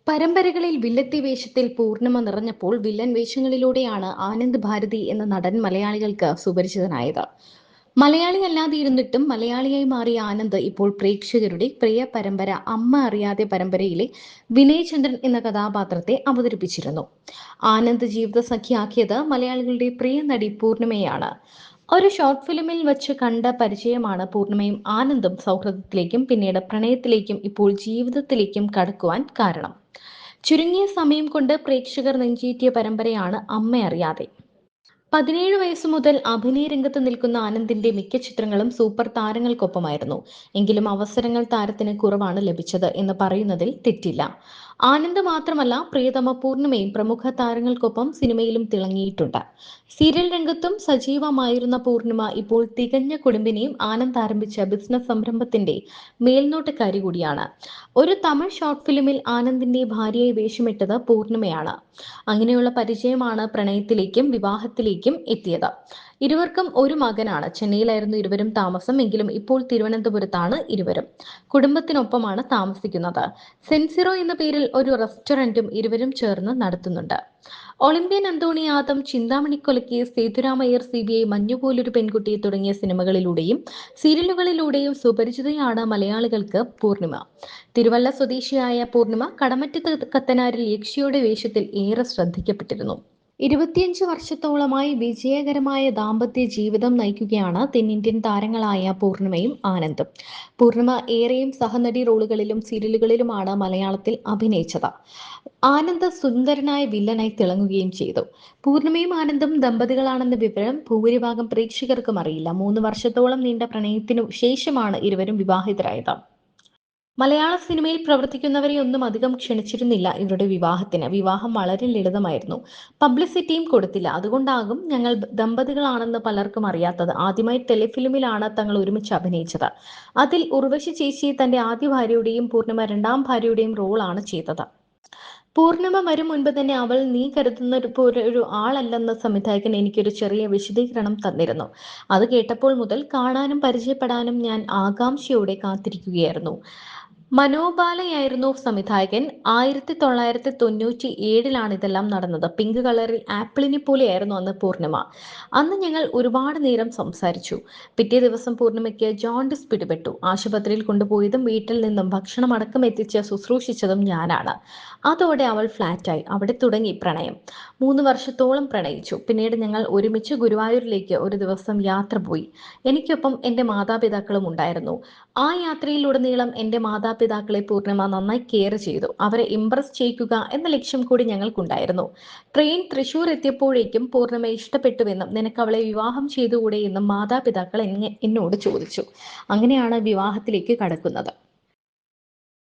പരമ്പരകളിൽ വില്ലത്തി വേഷത്തിൽ പൂർണിമ നിറഞ്ഞപ്പോൾ വില്ലൻ വേഷങ്ങളിലൂടെയാണ് ആനന്ദ് ഭാരതി എന്ന നടൻ മലയാളികൾക്ക് സുപരിചിതനായത്. മലയാളി അല്ലാതെ ഇരുന്നിട്ടും മലയാളിയായി മാറിയ ആനന്ദ് ഇപ്പോൾ പ്രേക്ഷകരുടെ പ്രിയ പരമ്പര അമ്മ അറിയാതെ പരമ്പരയിലെ വിനയ് ചന്ദ്രൻ എന്ന കഥാപാത്രത്തെ അവതരിപ്പിച്ചിരുന്നു. ആനന്ദ് ജീവിതസഖിയാക്കിയത് മലയാളികളുടെ പ്രിയ നടി പൂർണിമയാണ്. ഒരു ഷോർട്ട് ഫിലിമിൽ വെച്ച് കണ്ട പരിചയമാണ് പൂർണിമയും ആനന്ദും സൗഹൃദത്തിലേക്കും പിന്നീട് പ്രണയത്തിലേക്കും ഇപ്പോൾ ജീവിതത്തിലേക്കും കടക്കുവാൻ കാരണം. ചുരുങ്ങിയ സമയം കൊണ്ട് പ്രേക്ഷകർ നെഞ്ചേറ്റിയ പരമ്പരയാണ് അമ്മ അറിയാതെ. 17 വയസ്സു മുതൽ അഭിനയ രംഗത്ത് നിൽക്കുന്ന ആനന്ദിന്റെ മിക്ക ചിത്രങ്ങളും സൂപ്പർ താരങ്ങൾക്കൊപ്പമായിരുന്നു. എങ്കിലും അവസരങ്ങൾ താരത്തിന് കുറവാണ് ലഭിച്ചത് എന്ന് പറയുന്നതിൽ തെറ്റില്ല. ആനന്ദ് മാത്രമല്ല, പ്രിയതമ പൂർണിമയും പ്രമുഖ താരങ്ങൾക്കൊപ്പം സിനിമയിലും തിളങ്ങിയിട്ടുണ്ട്. സീരിയൽ രംഗത്തും സജീവമായിരുന്ന പൂർണിമ ഇപ്പോൾ തികഞ്ഞ കുടുംബിനിയും ആനന്ദ് ആരംഭിച്ച ബിസിനസ് സംരംഭത്തിന്റെ മേൽനോട്ടക്കാരി കൂടിയാണ്. ഒരു തമിഴ് ഷോർട്ട് ഫിലിമിൽ ആനന്ദിന്റെ ഭാര്യയായി വേഷമിട്ടത് പൂർണിമയാണ്. അങ്ങനെയുള്ള പരിചയമാണ് പ്രണയത്തിലേക്കും വിവാഹത്തിലേക്കും എത്തിയത്. ഇരുവർക്കും ഒരു മകനാണ്. ചെന്നൈയിലായിരുന്നു ഇരുവരും താമസം. എങ്കിലും ഇപ്പോൾ തിരുവനന്തപുരത്താണ് ഇരുവരും. കുടുംബത്തിനൊപ്പമാണ് താമസിക്കുന്നത്. സെൻസിറോ എന്ന പേരിൽ ഒരു റെസ്റ്റോറന്റും ഇരുവരും ചേർന്ന് നടത്തുന്നുണ്ട്. ഒളിമ്പ്യൻ അന്തോണി ആദം, ചിന്താമണിക്കൊലയ്ക്ക്, സേതുരാമയ്യർ, CBI, മഞ്ഞുപോലൊരു പെൺകുട്ടി തുടങ്ങിയ സിനിമകളിലൂടെയും സീരിയലുകളിലൂടെയും സുപരിചിതയാണ് മലയാളികൾക്ക് പൂർണിമ. തിരുവല്ല സ്വദേശിയായ പൂർണിമ കടമറ്റത്ത് കത്തനാരിൽ യക്ഷിയുടെ വേഷത്തിൽ ഏറെ ശ്രദ്ധിക്കപ്പെട്ടിരുന്നു. 25 വർഷത്തോളമായി വിജയകരമായ ദാമ്പത്യ ജീവിതം നയിക്കുകയാണ് തെന്നിന്ത്യൻ താരങ്ങളായ പൂർണിമയും ആനന്ദും. പൂർണിമ ഏറെയും സഹനടി റോളുകളിലും സീരിയലുകളിലുമാണ് മലയാളത്തിൽ അഭിനയിച്ചത്. ആനന്ദ് സുന്ദരനായ വില്ലനായി തിളങ്ങുകയും ചെയ്തു. പൂർണിമയും ആനന്ദും ദമ്പതികളാണെന്ന വിവരം ഭൂരിഭാഗം പ്രേക്ഷകർക്കും അറിയില്ല. 3 വർഷത്തോളം നീണ്ട പ്രണയത്തിനു ശേഷമാണ് ഇരുവരും വിവാഹിതരായത്. മലയാള സിനിമയിൽ പ്രവർത്തിക്കുന്നവരെ ഒന്നും അധികം ക്ഷണിച്ചിരുന്നില്ല ഇവരുടെ വിവാഹത്തിന്. വിവാഹം വളരെ ലളിതമായിരുന്നു. പബ്ലിസിറ്റിയും കൊടുത്തില്ല. അതുകൊണ്ടാകും ഞങ്ങൾ ദമ്പതികളാണെന്ന് പലർക്കും അറിയാത്തത്. ആദ്യമായി ടെലിഫിലിമിലാണ് തങ്ങൾ ഒരുമിച്ച് അഭിനയിച്ചത്. അതിൽ ഉർവശി ചേച്ചി തന്റെ ആദ്യ ഭാര്യയുടെയും പൂർണിമ രണ്ടാം ഭാര്യയുടെയും റോളാണ് ചെയ്തത്. പൂർണിമ വരും മുൻപ് തന്നെ അവൾ നീ കരുതുന്ന ഒരു ആളല്ലെന്ന് സംവിധായകൻ എനിക്കൊരു ചെറിയ വിശദീകരണം തന്നിരുന്നു. അത് കേട്ടപ്പോൾ മുതൽ കാണാനും പരിചയപ്പെടാനും ഞാൻ ആകാംക്ഷയോടെ കാത്തിരിക്കുകയായിരുന്നു. മനോബാലയായിരുന്നു സംവിധായകൻ. 1997 ഇതെല്ലാം നടന്നത്. പിങ്ക് കളറിൽ ആപ്പിളിനെ പോലെയായിരുന്നു അന്ന് പൂർണിമ. അന്ന് ഞങ്ങൾ ഒരുപാട് നേരം സംസാരിച്ചു. പിറ്റേ ദിവസം പൂർണിമയ്ക്ക് ജോണ്ടിസ് പിടിപെട്ടു. ആശുപത്രിയിൽ കൊണ്ടുപോയതും വീട്ടിൽ നിന്നും ഭക്ഷണം അടക്കം എത്തിച്ച് ശുശ്രൂഷിച്ചതും ഞാനാണ്. അതോടെ അവൾ ഫ്ലാറ്റായി. അവിടെ തുടങ്ങി പ്രണയം. 3 വർഷത്തോളം പ്രണയിച്ചു. പിന്നീട് ഞങ്ങൾ ഒരുമിച്ച് ഗുരുവായൂരിലേക്ക് ഒരു ദിവസം യാത്ര പോയി. എനിക്കൊപ്പം എൻ്റെ മാതാപിതാക്കളും ഉണ്ടായിരുന്നു. ആ യാത്രയിലുടനീളം എൻ്റെ മാതാപിതാക്കളെ പൂർണിമ നന്നായി കെയർ ചെയ്തു. അവരെ ഇംപ്രസ് ചെയ്യിക്കുക എന്ന ലക്ഷ്യം കൂടി ഞങ്ങൾക്കുണ്ടായിരുന്നു. ട്രെയിൻ തൃശൂർ എത്തിയപ്പോഴേക്കും പൂർണിമ ഇഷ്ടപ്പെട്ടുവെന്നും നിനക്ക് അവളെ വിവാഹം ചെയ്തുകൂടെ എന്നും മാതാപിതാക്കൾ എന്നോട് ചോദിച്ചു. അങ്ങനെയാണ് വിവാഹത്തിലേക്ക് കടക്കുന്നത്.